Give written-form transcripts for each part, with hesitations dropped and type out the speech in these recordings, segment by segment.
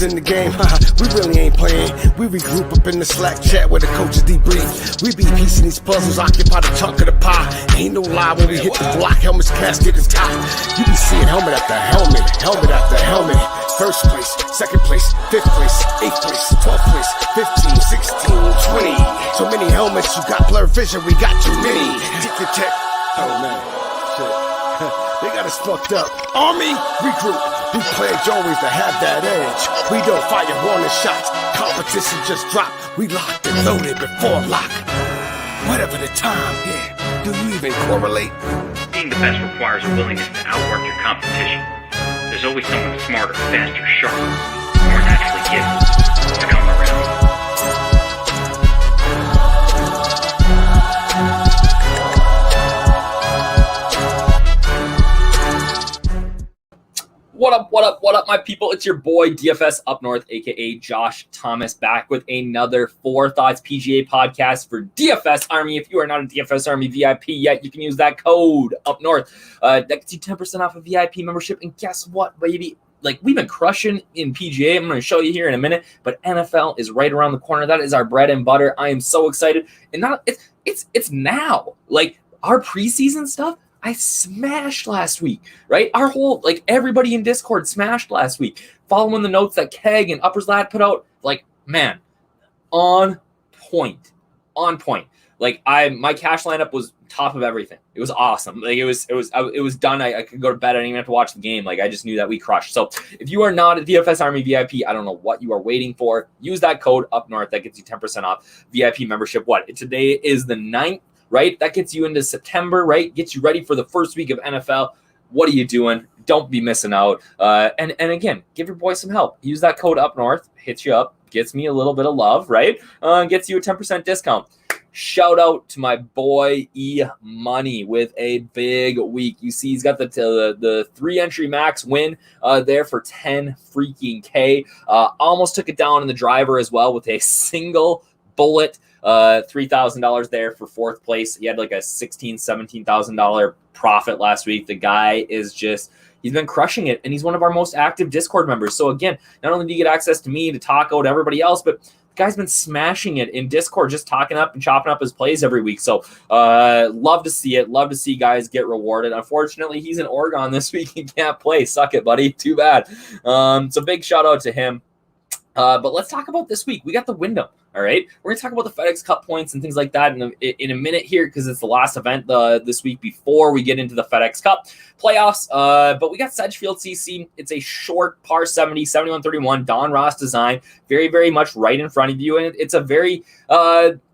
legends in the game, we really ain't playing. We regroup up in the Slack chat where the coaches debrief. We be piecing these puzzles, occupy the chunk of the pie. Ain't no lie when we hit the block, helmets, casket is top. You be seeing helmet after helmet, helmet after helmet. First place, second place, fifth place, eighth place, 12th place, 15, 16, 20. So many helmets, you got blurred vision, we got too many. Tick. Oh man, shit. They got us fucked up. Army, regroup. We pledge always to have that edge. We don't fire warning shots. Competition just dropped. We locked and loaded before lock. Whatever the time, yeah. Do you even correlate? Being the best requires a willingness to outwork your competition. There's always someone smarter, faster, sharper, more naturally gifted to come around. What up, my people? It's your boy, DFS Up North, a.k.a. Josh Thomas, back with another Fore Thoughts PGA podcast for DFS Army. If you are not a DFS Army VIP yet, you can use that code Up North. That gets you 10% off a VIP membership. And guess what, baby? Like, we've been crushing in PGA. I'm going to show you here in a minute, but NFL is right around the corner. That is our bread and butter. I am so excited. And not it's now. Like, our preseason stuff, I smashed last week, right? Our whole, like, everybody in Discord smashed last week. Following the notes that Keg and Uppers Lad put out, like, man, on point. Like, my cash lineup was top of everything. It was awesome. Like, it was done. I could go to bed. I didn't even have to watch the game. Like, I just knew that we crushed. So if you are not a DFS Army VIP, I don't know what you are waiting for. Use that code Up North. That gets you 10% off VIP membership. Today is the 9th. Right? That gets you into September, right? Gets you ready for the first week of NFL. What are you doing? Don't be missing out. And again, give your boy some help. Use that code Up North, hits you up, gets me a little bit of love, right? Gets you a 10% discount. Shout out to my boy E Money with a big week. You see, he's got the 3-entry max win there for 10 freaking K. Almost took it down in the driver as well with a single bullet. $3,000 there for fourth place. He had like a $17,000 profit last week. The guy is just, he's been crushing it, and he's one of our most active Discord members. So again, not only do you get access to me, to Taco, to everybody else, but the guy's been smashing it in Discord, just talking up and chopping up his plays every week. So love to see it. Love to see guys get rewarded. Unfortunately, he's in Oregon this week. He can't play. Suck it, buddy. Too bad. So big shout out to him. But let's talk about this week. We got the Wyndham. All right, we're going to talk about the FedEx Cup points and things like that in a minute here, because it's the last event this week before we get into the FedEx Cup playoffs. But we got Sedgefield CC. It's a short par 70, 71-31, Don Ross design, very, very much right in front of you. And it's a very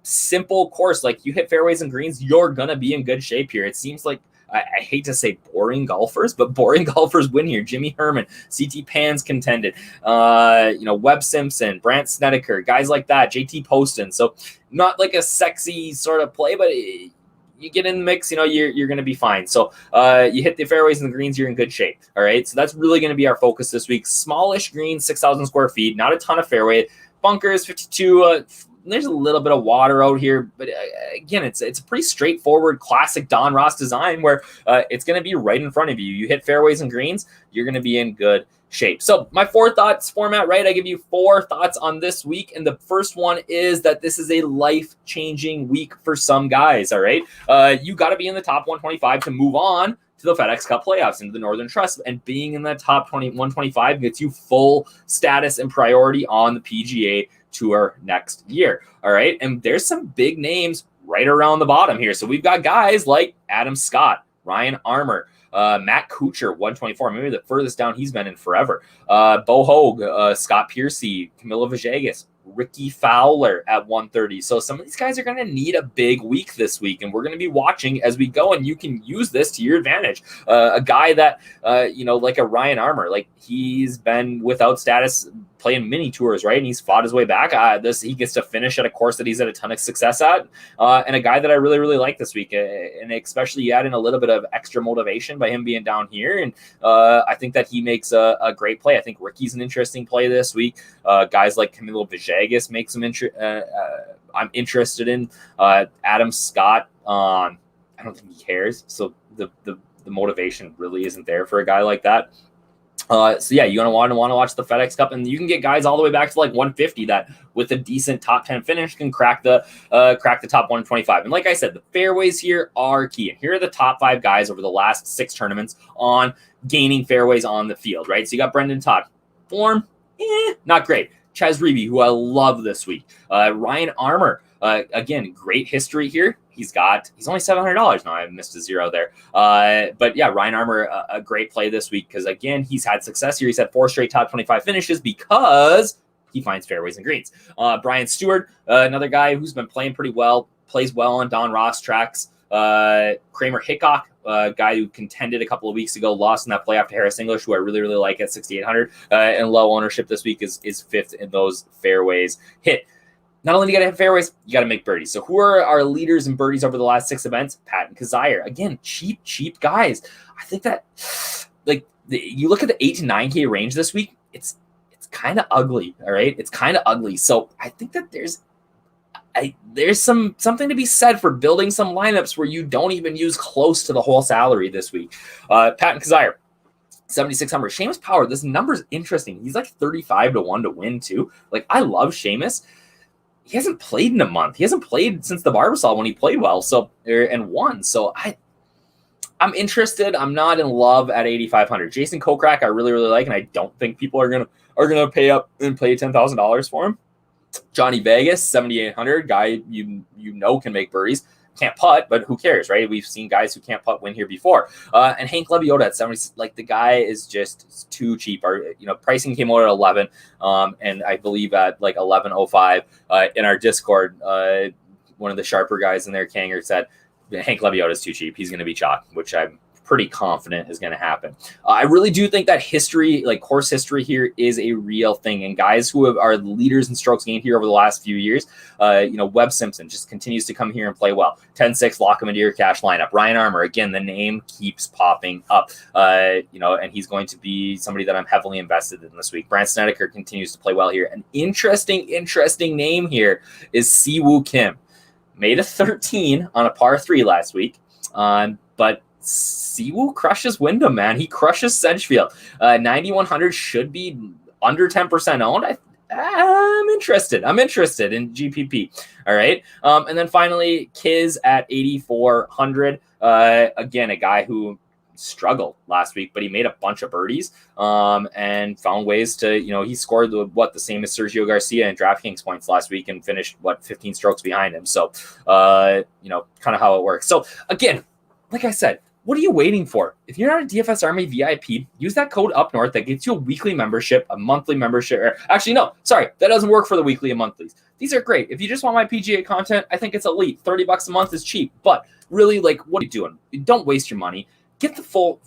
simple course. Like, you hit fairways and greens, you're going to be in good shape here. It seems like, I hate to say boring golfers, but boring golfers win here. Jimmy Herman, CT Pans contended, Webb Simpson, Brant Snedeker, guys like that, JT Poston. So not like a sexy sort of play, but you get in the mix, you're going to be fine. So you hit the fairways and the greens, you're in good shape. All right. So that's really going to be our focus this week. Smallish greens, 6,000 square feet, not a ton of fairway. Bunkers, 52, there's a little bit of water out here, but again, it's a pretty straightforward, classic Don Ross design where it's going to be right in front of you. You hit fairways and greens, you're going to be in good shape. So my Fore Thoughts format, right? I give you 4 thoughts on this week, and the first one is that this is a life-changing week for some guys. All right, you got to be in the top 125 to move on to the FedEx Cup playoffs into the Northern Trust, and being in that top 125 gets you full status and priority on the PGA Tour next year. All right. And there's some big names right around the bottom here. So we've got guys like Adam Scott, Ryan Armour, Matt Kuchar, 124, maybe the furthest down he's been in forever. Bo Hogue, Scott Piercy, Camilo Villegas, Ricky Fowler at 130. So some of these guys are going to need a big week this week, and we're going to be watching as we go, and you can use this to your advantage. A guy that, like a Ryan Armour, like, he's been without status playing mini tours, right? And he's fought his way back. He gets to finish at a course that he's had a ton of success at. And a guy that I really, really like this week. And especially you add in a little bit of extra motivation by him being down here. And I think that he makes a great play. I think Ricky's an interesting play this week. Guys like Camilo Villegas make some I'm interested in. Adam Scott, I don't think he cares. So the motivation really isn't there for a guy like that. So yeah, you're gonna want to watch the FedEx Cup, and you can get guys all the way back to like 150 that, with a decent top 10 finish, can crack the top 125. And like I said, the fairways here are key. And here are the top 5 guys over the last 6 tournaments on gaining fairways on the field. Right, so you got Brendan Todd, form, not great. Ches Reavie, who I love this week. Ryan Armour, again, great history here. He's only $700. No, I missed a zero there. But yeah, Ryan Armour, a great play this week because, again, he's had success here. He's had 4 straight top 25 finishes because he finds fairways and greens. Brian Stewart, another guy who's been playing pretty well, plays well on Don Ross tracks. Kramer Hickok, guy who contended a couple of weeks ago, lost in that playoff to Harris English, who I really, really like at 6,800. And low ownership this week is 5th in those fairways hit. Not only do you got to hit fairways, you got to make birdies. So who are our leaders in birdies over the last 6 events? Pat and Kazire. Again, cheap guys. I think that, like, you look at the 8 to 9K range this week, it's kind of ugly, all right? It's kind of ugly. So I think that there's something to be said for building some lineups where you don't even use close to the whole salary this week. Pat and Kazire, 7,600. Seamus Power, this number's interesting. He's like 35 to 1 to win too. Like, I love Seamus. He hasn't played in a month. He hasn't played since the Barbasol when he played well, and won. So I'm interested. I'm not in love at 8,500. Jason Kokrak, I really, really like, and I don't think people are gonna pay up and pay $10,000 for him. Johnny Vegas, 7,800. Guy you know can make birdies. Can't putt, but who cares, right? We've seen guys who can't putt win here before. And Hank Lebiota at 70. Like, the guy is just too cheap. Pricing came out at 11, and I believe at like 11.05 in our Discord, one of the sharper guys in there, Kanger, said Hank Lebiota is too cheap. He's going to be chalk, which I'm pretty confident is going to happen. I really do think that history, like course history here, is a real thing. And guys who are leaders in strokes gained here over the last few years, Webb Simpson just continues to come here and play well. 10-6, lock him into your cash lineup. Ryan Armour, again, the name keeps popping up, and he's going to be somebody that I'm heavily invested in this week. Brant Snedeker continues to play well here. An interesting name here is Siwoo Kim. Made a 13 on a par 3 last week, but Siwoo crushes Wyndham, man. He crushes Sedgefield. 9,100 should be under 10% owned. I'm interested. I'm interested in GPP. All right. And then finally, Kiz at 8,400. Again, a guy who struggled last week, but he made a bunch of birdies and found ways to, he scored the same as Sergio Garcia in DraftKings points last week and finished 15 strokes behind him. So, kind of how it works. So again, like I said, what are you waiting for? If you're not a DFS Army VIP, use that code UPNORTH that gets you a weekly membership, a monthly membership. Actually, no, sorry, that doesn't work for the weekly and monthlies. These are great. If you just want my PGA content, I think it's elite. $30 a month is cheap, but really, like, what are you doing? Don't waste your money. Get the full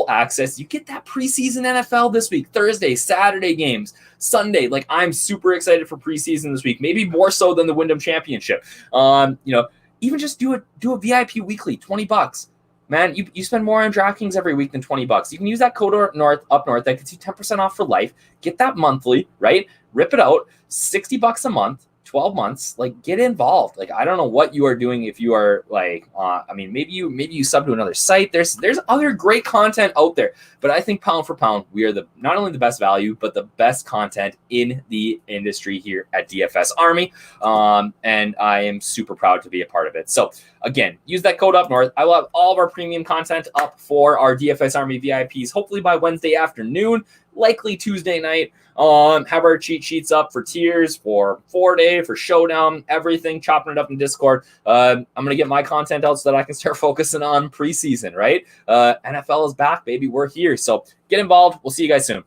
access. You get that preseason NFL this week, Thursday, Saturday games, Sunday. Like, I'm super excited for preseason this week, maybe more so than the Wyndham Championship. Even just do a VIP weekly, $20. Man, you spend more on DraftKings every week than $20. You can use that code UPNORTH that gets you 10% off for life. Get that monthly, right? Rip it out, $60 a month, 12 months. Like, get involved. Like, I don't know what you are doing if you are like, maybe you sub to another site. There's other great content out there, but I think pound for pound, we are not only the best value, but the best content in the industry here at DFS Army. And I am super proud to be a part of it. So again, use that code UPNORTH. I will have all of our premium content up for our DFS Army VIPs, hopefully by Wednesday afternoon, likely Tuesday night. Have our cheat sheets up for tiers, for 4-day, for showdown, everything, chopping it up in Discord. I'm going to get my content out so that I can start focusing on preseason, right? NFL is back, baby. We're here. So get involved. We'll see you guys soon.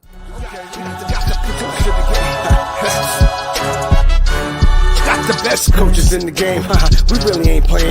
Got the best coaches in the game. We really ain't playing.